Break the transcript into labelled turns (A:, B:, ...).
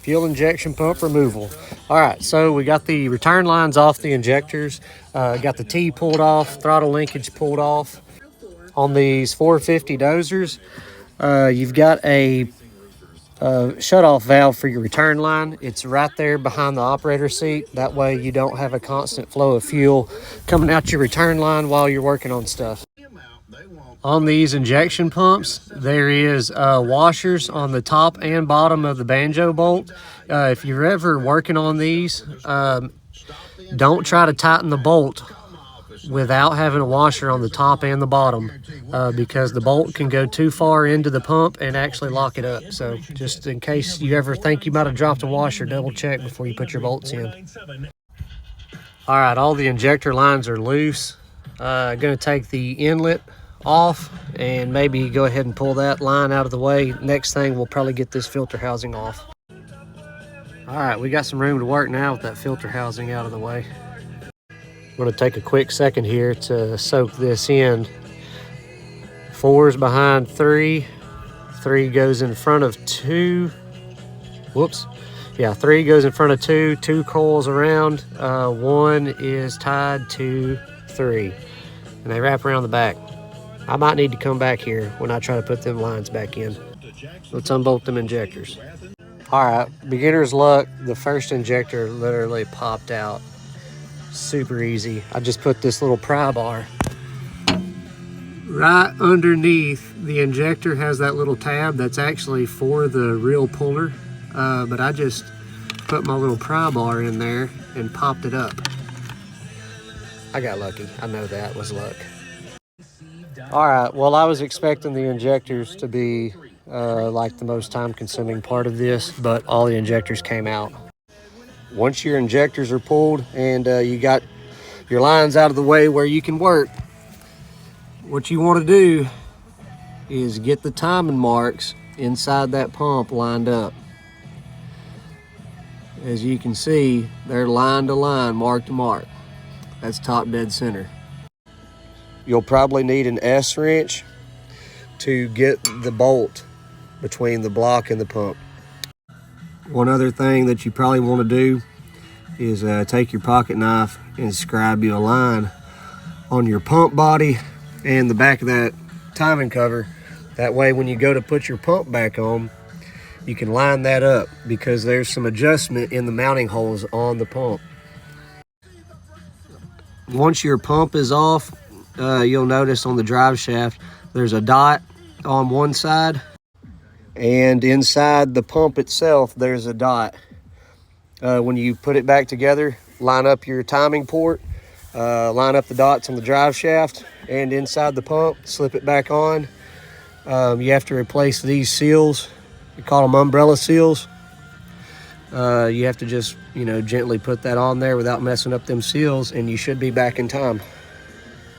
A: Fuel injection pump removal. All right, so we got the return lines off the injectors, got the T pulled off, throttle linkage pulled off. On these 450 dozers, you've got a shut-off valve for your return line. It's right there behind the operator seat. That way you don't have a constant flow of fuel coming out your return line while you're working on stuff. On these injection pumps, there is washers on the top and bottom of the banjo bolt. If you're ever working on these, don't try to tighten the bolt without having a washer on the top and the bottom, because the bolt can go too far into the pump and actually lock it up. So just in case you ever think you might have dropped a washer, double check before you put your bolts in. All right, all the injector lines are loose. Gonna take the inlet off and maybe go ahead and pull that line out of the way. Next thing, we'll probably get this filter housing off. All right, we got some room to work now with that filter housing out of the way. I'm going to take a quick second here to soak this in. 4 is behind 3. 3 goes in front of 2. Whoops. Yeah, 3 goes in front of 2. 2 coils around. 1 is tied to 3. And they wrap around the back. I might need to come back here when I try to put them lines back in. Let's unbolt them injectors. All right, beginner's luck. The first injector literally popped out. Super easy. I just put this little pry bar right underneath the injector. Has that little tab that's actually for the real puller, but I just put my little pry bar in there and popped it up. I got lucky. I know that was luck. All right, well, I was expecting the injectors to be like the most time-consuming part of this, but all the injectors came out. Once your injectors are pulled and you got your lines out of the way where you can work, what you want to do is get the timing marks inside that pump lined up. As you can see, they're line to line, mark to mark. That's top dead center. You'll probably need an S wrench to get the bolt between the block and the pump. One other thing that you probably want to do is take your pocket knife and scribe you a line on your pump body and the back of that timing cover. That way when you go to put your pump back on, you can line that up, because there's some adjustment in the mounting holes on the pump. Once your pump is off, you'll notice on the drive shaft there's a dot on one side, and inside the pump itself there's a dot. When you put it back together, line up your timing port, line up the dots on the drive shaft and inside the pump, slip it back on. You have to replace these seals. We call them umbrella seals. You have to just, gently put that on there without messing up them seals, and you should be back in time.